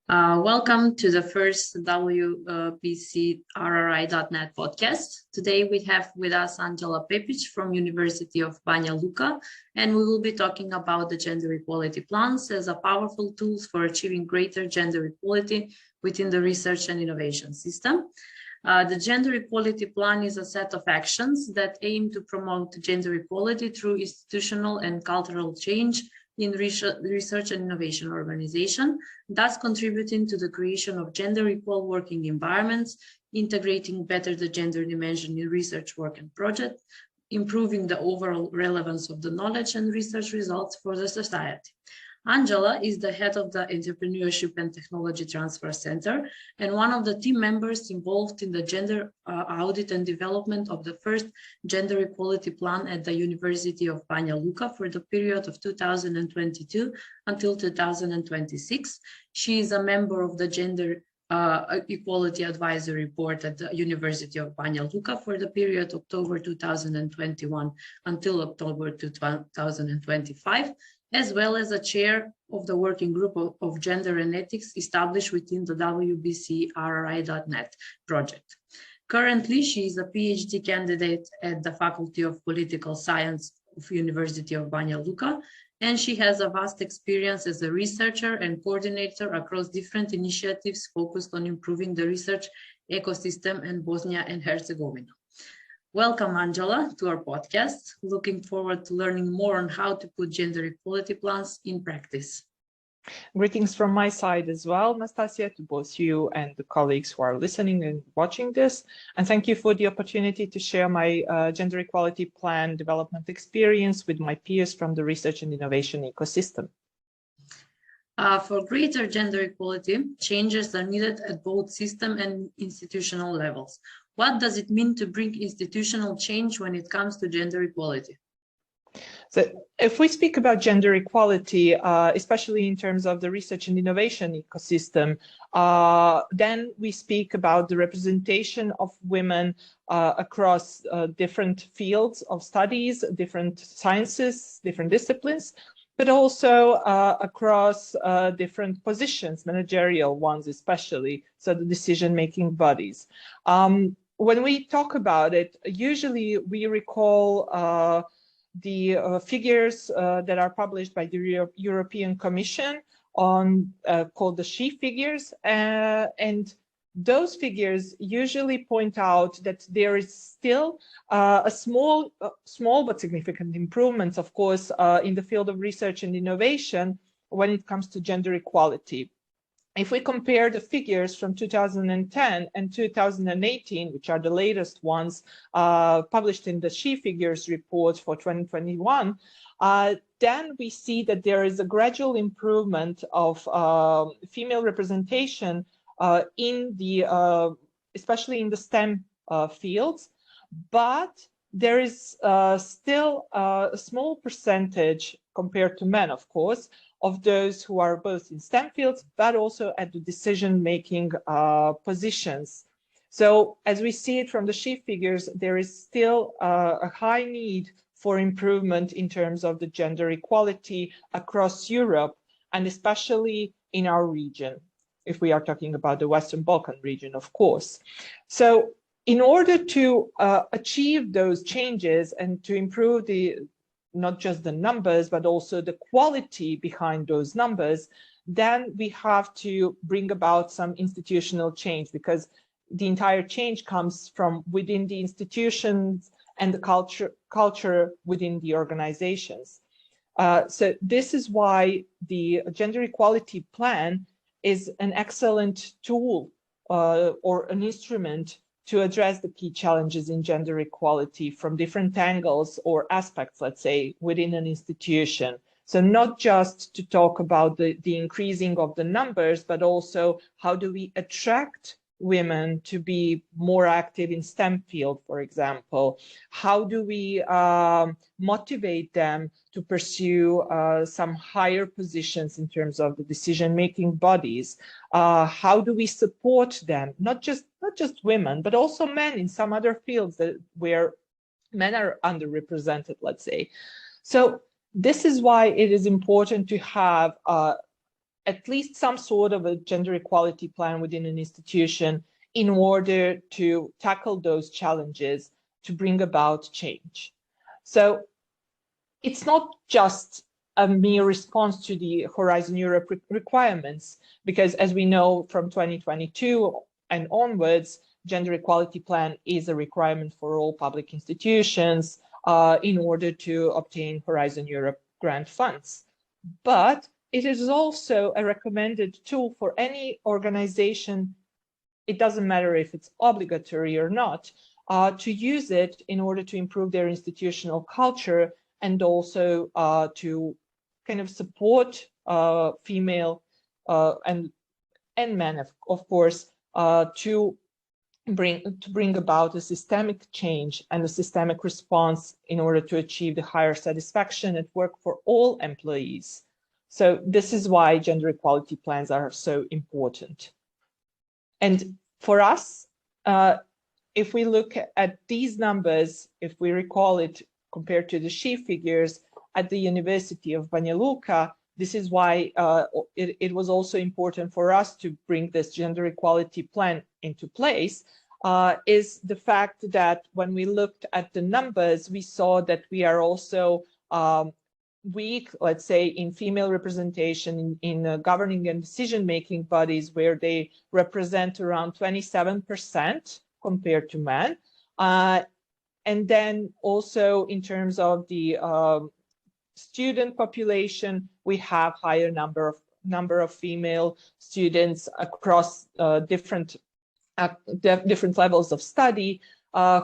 Welcome to the first WBC-RRI.net podcast. Today we have with us Andjela Pepic from University of Banja Luka, and we will be talking about the gender equality plans as a powerful tools for achieving greater gender equality within the research and innovation system. The gender equality plan is a set of actions that aim to promote gender equality through institutional and cultural change in research and innovation organization, thus contributing to the creation of gender equal working environments, integrating better the gender dimension in research work and projects, improving the overall relevance of the knowledge and research results for the society. Andjela is the head of the Entrepreneurship and Technology Transfer Center and one of the team members involved in the gender audit and development of the first gender equality plan at the University of Banja Luka for the period of 2022 until 2026. She is a member of the Gender Equality Advisory Board at the University of Banja Luka for the period October 2021 until October 2025. As well as a chair of the working group of gender and ethics established within the WBC-RRI.net project. Currently, she is a PhD candidate at the Faculty of Political Science of University of Banja Luka, and she has a vast experience as a researcher and coordinator across different initiatives focused on improving the research ecosystem in Bosnia and Herzegovina. Welcome, Andjela, to our podcast. Looking forward to learning more on how to put gender equality plans in practice. Greetings from my side as well, Nastasia, to both you and the colleagues who are listening and watching this. And thank you for the opportunity to share my gender equality plan development experience with my peers from the research and innovation ecosystem. For greater gender equality, changes are needed at both system and institutional levels. What does it mean to bring institutional change when it comes to gender equality? So if we speak about gender equality, especially in terms of the research and innovation ecosystem, then we speak about the representation of women across different fields of studies, different sciences, different disciplines, but also across different positions, managerial ones especially, so the decision-making bodies. When we talk about it, usually we recall the figures that are published by the European Commission on called the SHE figures, and those figures usually point out that there is still a small but significant improvements, of course, in the field of research and innovation when it comes to gender equality. If we compare the figures from 2010 and 2018, which are the latest ones published in the SHE figures report for 2021, then we see that there is a gradual improvement of female representation in the, especially in the STEM fields, but there is still a small percentage compared to men, of course, of those who are both in STEM fields, but also at the decision-making positions. So as we see it from the SHE figures, there is still a high need for improvement in terms of the gender equality across Europe, and especially in our region, if we are talking about the Western Balkan region, of course. So in order to achieve those changes and to improve not just the numbers, but also the quality behind those numbers, then we have to bring about some institutional change, because the entire change comes from within the institutions and the culture within the organizations. So this is why the gender equality plan is an excellent tool or an instrument to address the key challenges in gender equality from different angles or aspects, let's say, within an institution. So not just to talk about the increasing of the numbers, but also how do we attract women to be more active in STEM field, for example? How do we motivate them to pursue some higher positions in terms of the decision-making bodies? How do we support them? Not just women, but also men in some other fields where men are underrepresented, let's say. So this is why it is important to have at least some sort of a gender equality plan within an institution in order to tackle those challenges, to bring about change. So it's not just a mere response to the Horizon Europe requirements, because as we know from 2022 and onwards, gender equality plan is a requirement for all public institutions in order to obtain Horizon Europe grant funds. But it is also a recommended tool for any organization. It doesn't matter if it's obligatory or not, to use it in order to improve their institutional culture and also to kind of support female and men, of course, to bring about a systemic change and a systemic response in order to achieve the higher satisfaction at work for all employees. So this is why gender equality plans are so important. And for us, if we look at these numbers, if we recall it compared to the SHE figures at the University of Banja Luka, this is why it was also important for us to bring this gender equality plan into place, is the fact that when we looked at the numbers, we saw that we are also weak, let's say, in female representation in governing and decision-making bodies, where they represent around 27% compared to men. And then also in terms of the student population, we have higher number of female students across different levels of study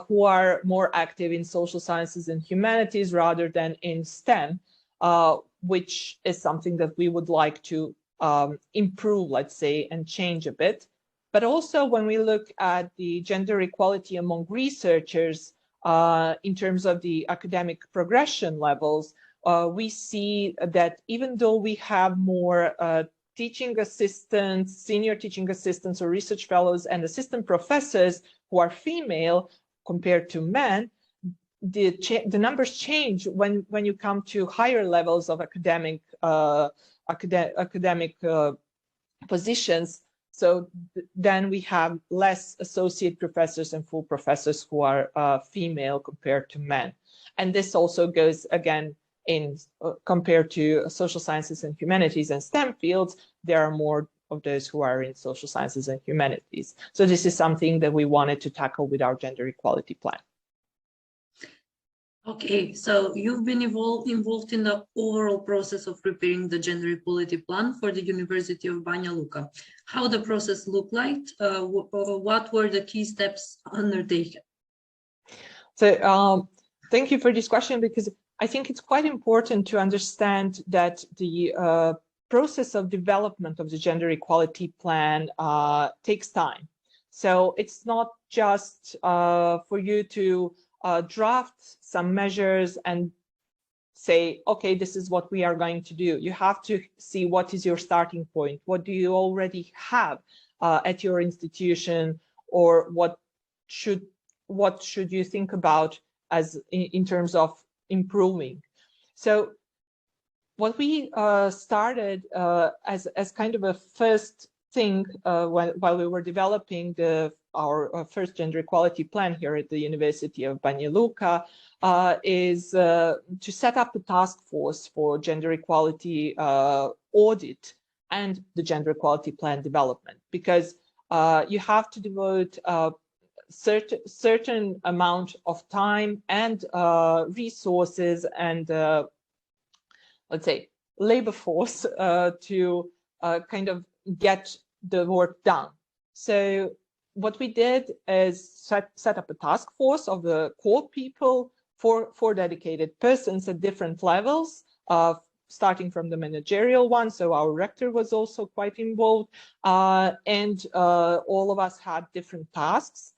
who are more active in social sciences and humanities rather than in STEM, which is something that we would like to improve, let's say, and change a bit. But also when we look at the gender equality among researchers in terms of the academic progression levels, we see that even though we have more teaching assistants, senior teaching assistants or research fellows and assistant professors who are female compared to men, the numbers change when you come to higher levels of academic positions. So then we have less associate professors and full professors who are female compared to men. And this also goes again in compared to social sciences and humanities and STEM fields, there are more of those who are in social sciences and humanities. So this is something that we wanted to tackle with our gender equality plan. Okay, so you've been involved in the overall process of preparing the gender equality plan for the University of Banja Luka. How the process looked like? What were the key steps undertaken? So thank you for this question, because I think it's quite important to understand that the process of development of the gender equality plan takes time. So it's not just for you to draft some measures and say, okay, this is what we are going to do. You have to see what is your starting point. What do you already have at your institution, or what should you think about as in terms of improving? So what we started as kind of a first thing while we were developing our first gender equality plan here at the University of Banja Luka is to set up a task force for gender equality audit and the gender equality plan development, because you have to devote certain amount of time and resources and let's say labor force to kind of get the work done. So what we did is set up a task force of the core people, four dedicated persons at different levels, starting from the managerial one. So our rector was also quite involved, and all of us had different tasks.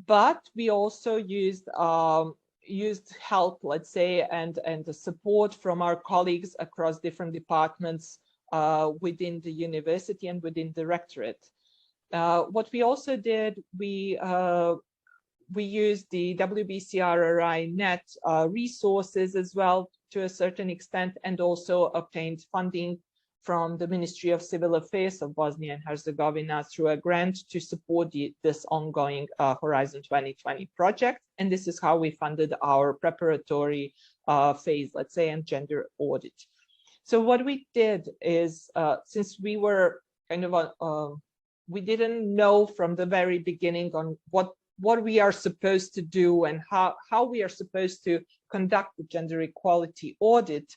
But we also used help, let's say, and the support from our colleagues across different departments within the university and within the rectorate. What we also did, we used the WBCRRI net resources as well to a certain extent, and also obtained funding from the Ministry of Civil Affairs of Bosnia and Herzegovina through a grant to support this ongoing Horizon 2020 project. And this is how we funded our preparatory phase, let's say, and gender audit. So what we did is, since we were kind of we didn't know from the very beginning on what we are supposed to do and how we are supposed to conduct the gender equality audit,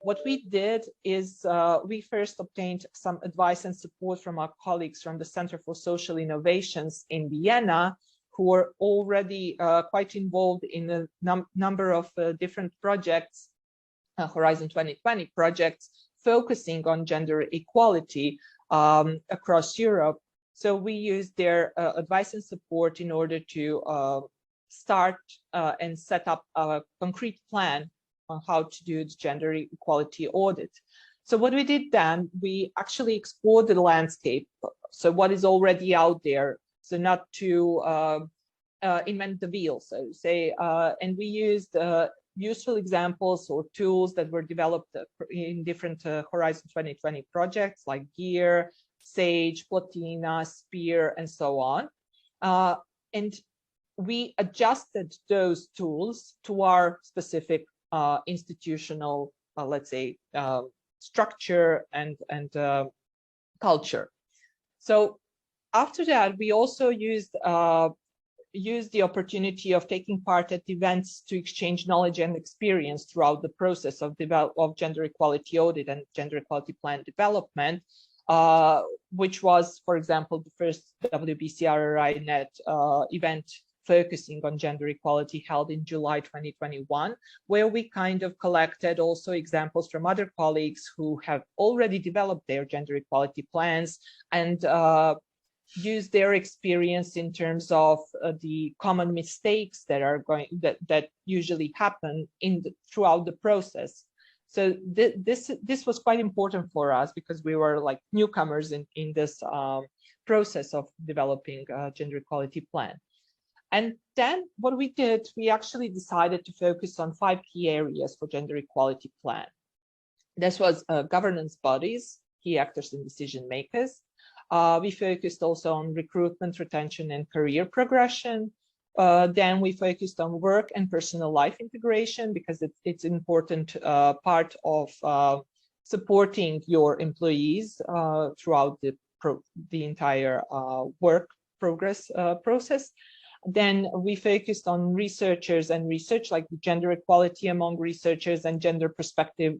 what we did is we first obtained some advice and support from our colleagues from the Center for Social Innovations in Vienna, who were already quite involved in a number of different projects, Horizon 2020 projects, focusing on gender equality across Europe. So we used their advice and support in order to start and set up a concrete plan on how to do the gender equality audit. So what we did then, we actually explored the landscape. So what is already out there, so not to invent the wheel, so to say, and we used useful examples or tools that were developed in different Horizon 2020 projects like GEAR, SAGE, Plotina, SPEAR, and so on. And we adjusted those tools to our specific institutional, let's say, structure and culture. So after that, we also used the opportunity of taking part at events to exchange knowledge and experience throughout the process of gender equality audit and gender equality plan development, which was, for example, the first WBCRRI-NET event focusing on gender equality held in July 2021, where we kind of collected also examples from other colleagues who have already developed their gender equality plans and use their experience in terms of the common mistakes that are that usually happen throughout the process. So this was quite important for us because we were like newcomers in this process of developing a gender equality plan. And then what we did, we actually decided to focus on 5 key areas for gender equality plan. This was governance bodies, key actors and decision makers. We focused also on recruitment, retention, and career progression. Then we focused on work and personal life integration because it's an important part of supporting your employees throughout the entire work process. Then we focused on researchers and research, like gender equality among researchers and gender perspective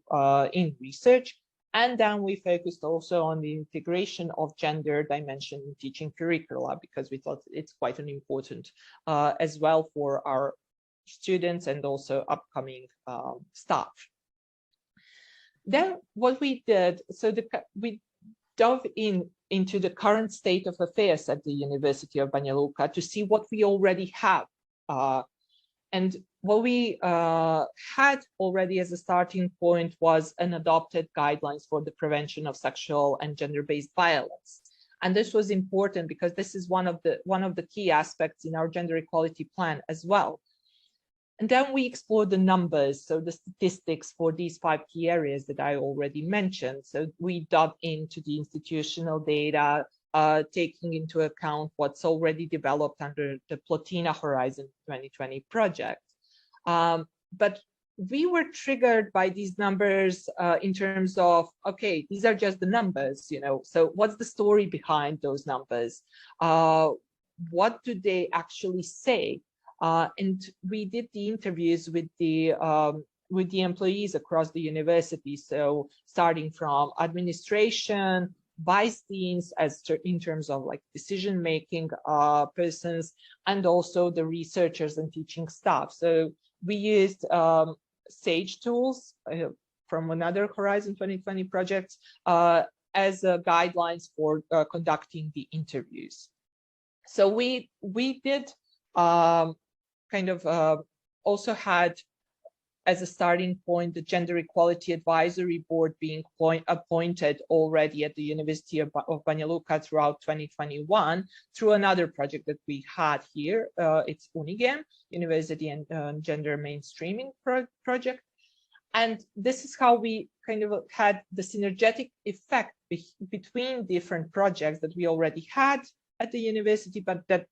in research. And then we focused also on the integration of gender dimension in teaching curricula, because we thought it's quite an important as well for our students and also upcoming staff. Then what we did, so we dove into the current state of affairs at the University of Banja Luka to see what we already have. And what we had already as a starting point was an adopted guidelines for the prevention of sexual and gender-based violence. And this was important because this is one of the key aspects in our gender equality plan as well. And then we explored the numbers, so the statistics for these 5 key areas that I already mentioned. So we dug into the institutional data, taking into account what's already developed under the Plotina Horizon 2020 project. But we were triggered by these numbers in terms of, okay, these are just the numbers, you know, so what's the story behind those numbers? What do they actually say? And we did the interviews with the employees across the university. So starting from administration, vice deans in terms of like decision-making persons, and also the researchers and teaching staff. So we used SAGE tools from another Horizon 2020 project as guidelines for conducting the interviews. So we did kind of also had as a starting point the Gender Equality Advisory Board being appointed already at the University of Banja Luka throughout 2021 through another project that we had here. It's UNIGEM, University and Gender Mainstreaming Project. And this is how we kind of had the synergetic effect between different projects that we already had at the university, but that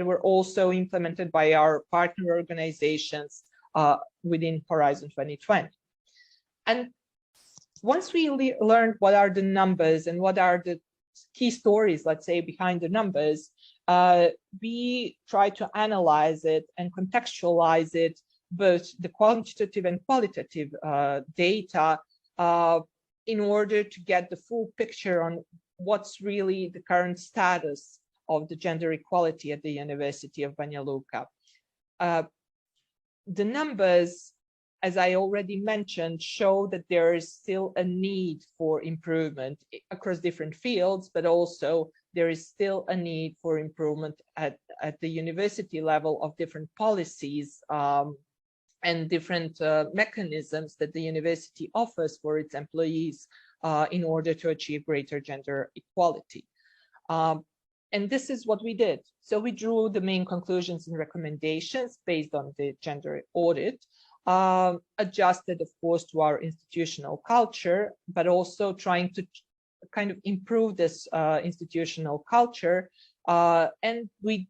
were also implemented by our partner organizations within Horizon 2020. And once we learned what are the numbers and what are the key stories, let's say, behind the numbers, we try to analyze it and contextualize it, both the quantitative and qualitative data, in order to get the full picture on what's really the current status of the gender equality at the University of Banja Luka. The numbers, as I already mentioned, show that there is still a need for improvement across different fields, but also there is still a need for improvement at the university level of different policies and different mechanisms that the university offers for its employees in order to achieve greater gender equality. And this is what we did. So we drew the main conclusions and recommendations based on the gender audit, adjusted, of course, to our institutional culture, but also trying to kind of improve this institutional culture. And we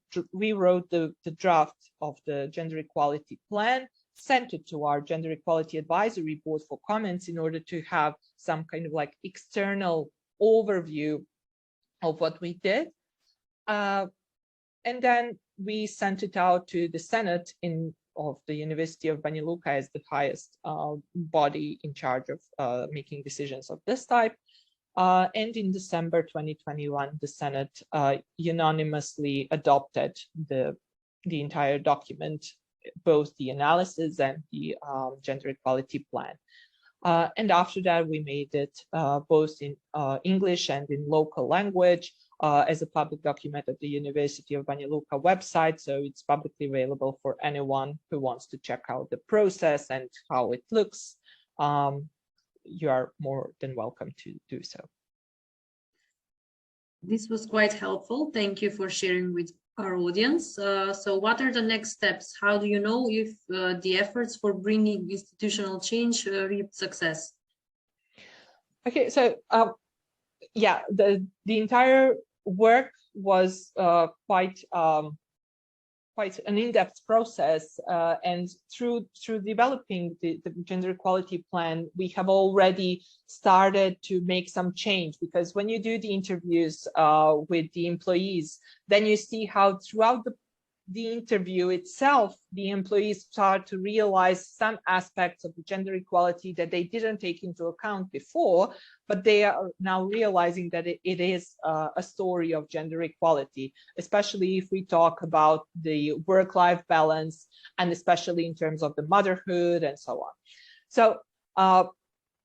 wrote the draft of the gender equality plan, sent it to our gender equality advisory board for comments in order to have some kind of like external overview of what we did. And then we sent it out to the Senate of the University of Banja Luka as the highest body in charge of making decisions of this type. And in December 2021, the Senate unanimously adopted the entire document, both the analysis and the gender equality plan. And after that, we made it both in English and in local language as a public document at the University of Banja Luka website. So it's publicly available for anyone who wants to check out the process and how it looks. You are more than welcome to do so. This was quite helpful. Thank you for sharing with our audience. So what are the next steps? How do you know if the efforts for bringing institutional change reaped success? Okay, so yeah, the entire work was quite an in-depth process, and through developing the gender equality plan, we have already started to make some change, because when you do the interviews with the employees, then you see how throughout the interview itself, the employees start to realize some aspects of the gender equality that they didn't take into account before, but they are now realizing that it is a story of gender equality, especially if we talk about the work-life balance, and especially in terms of the motherhood and so on. So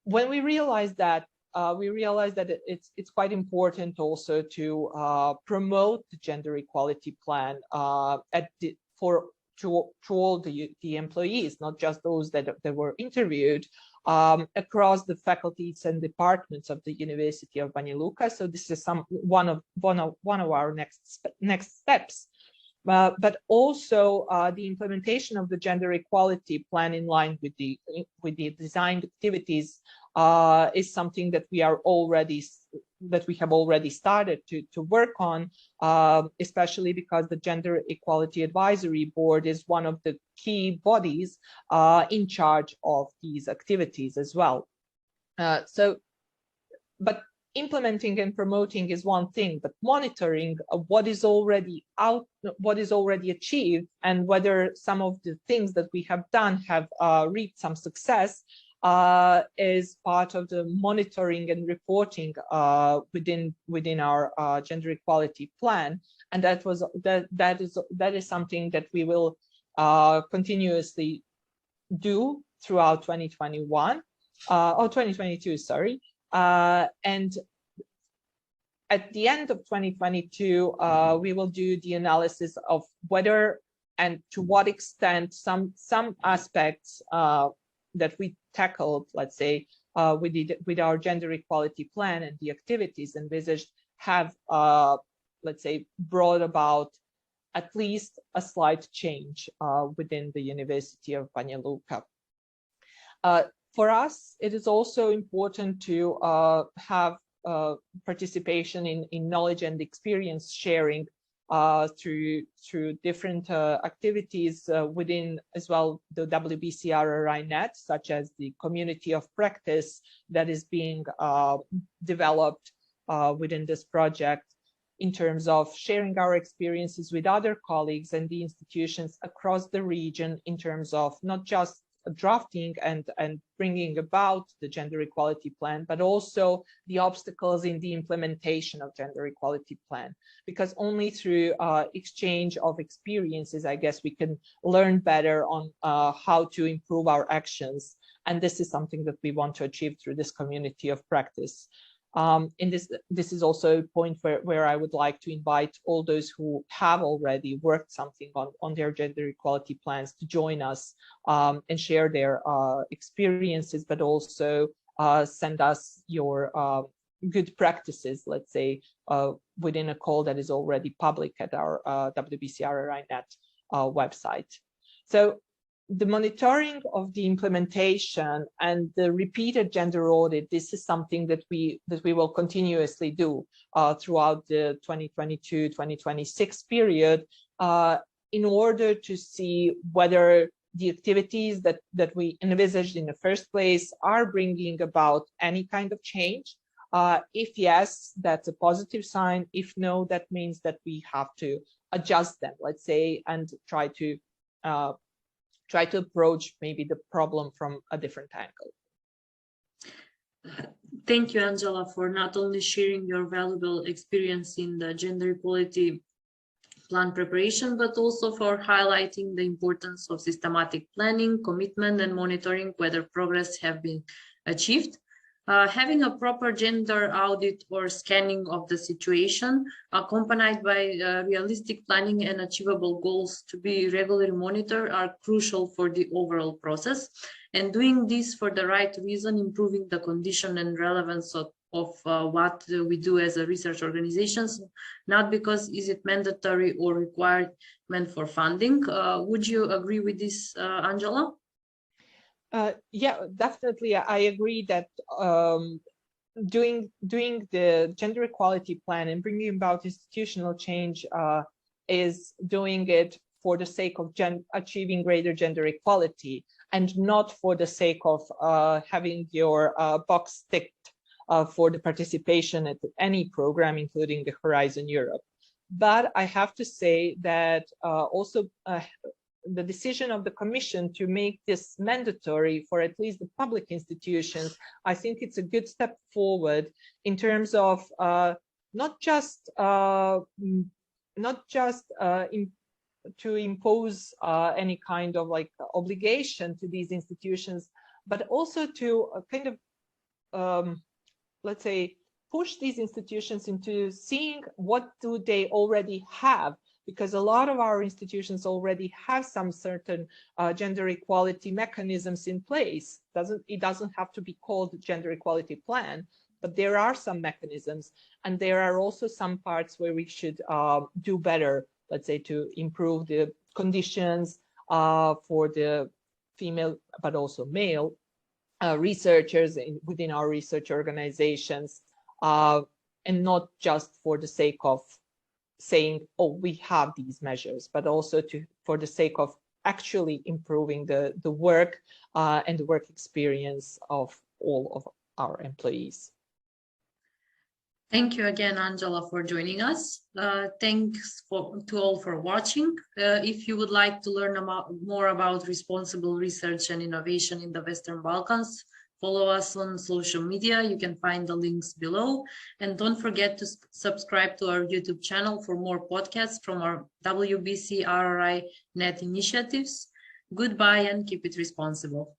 when we realized that, it's quite important also to promote the gender equality plan to all the employees, not just those that were interviewed, across the faculties and departments of the University of Banja Luka. So this is one of our next steps. But also the implementation of the gender equality plan in line with the designed activities is something that we have already started to work on, especially because the Gender Equality Advisory Board is one of the key bodies in charge of these activities as well. But implementing and promoting is one thing, but monitoring what is already achieved, and whether some of the things that we have done have reaped some success is part of the monitoring and reporting within our gender equality plan, and that is something that we will continuously do throughout 2021 or 2022, sorry. And at the end of 2022, we will do the analysis of whether and to what extent some aspects that we tackled, let's say, with our gender equality plan and the activities envisaged have, let's say, brought about at least a slight change within the University of Banja Luka. For us, it is also important to have participation in knowledge and experience sharing through different activities within as well the WBCRRI net, such as the community of practice that is being developed within this project, in terms of sharing our experiences with other colleagues and the institutions across the region, in terms of not just drafting and bringing about the gender equality plan, but also the obstacles in the implementation of gender equality plan. Because only through exchange of experiences, I guess, we can learn better on how to improve our actions. And this is something that we want to achieve through this community of practice. This is also a point where I would like to invite all those who have already worked something on their gender equality plans to join us and share their experiences, but also send us your good practices, let's say, within a call that is already public at our WBCRRI.net website. So the monitoring of the implementation and the repeated gender audit, this is something that we will continuously do throughout the 2022-2026 period in order to see whether the activities that we envisaged in the first place are bringing about any kind of change. If yes, that's a positive sign. If no, that means that we have to adjust them, let's say, and try to approach maybe the problem from a different angle. Thank you, Andjela, for not only sharing your valuable experience in the gender equality plan preparation, but also for highlighting the importance of systematic planning, commitment, and monitoring whether progress have been achieved. Having a proper gender audit or scanning of the situation, accompanied by realistic planning and achievable goals to be regularly monitored, are crucial for the overall process. And doing this for the right reason, improving the condition and relevance of what we do as a research organizations, not because is it mandatory or requirement for funding. Would you agree with this, Andjela? Yeah, definitely. I agree that doing the gender equality plan and bringing about institutional change is doing it for the sake of achieving greater gender equality, and not for the sake of having your box ticked for the participation at any program, including the Horizon Europe. But I have to say that also the decision of the Commission to make this mandatory for at least the public institutions, I think it's a good step forward in terms of not just to impose any kind of like obligation to these institutions, but also to kind of let's say push these institutions into seeing what do they already have, because a lot of our institutions already have some certain gender equality mechanisms in place. It doesn't have to be called gender equality plan, but there are some mechanisms, and there are also some parts where we should do better, let's say, to improve the conditions for the female, but also male researchers within our research organizations, and not just for the sake of saying, oh, we have these measures, but also for the sake of actually improving the work and the work experience of all of our employees. Thank you again, Andjela, for joining us. Thanks to all for watching. If you would like to learn more about responsible research and innovation in the Western Balkans, follow us on social media. You can find the links below. And don't forget to subscribe to our YouTube channel for more podcasts from our WBCRRI net initiatives. Goodbye and keep it responsible.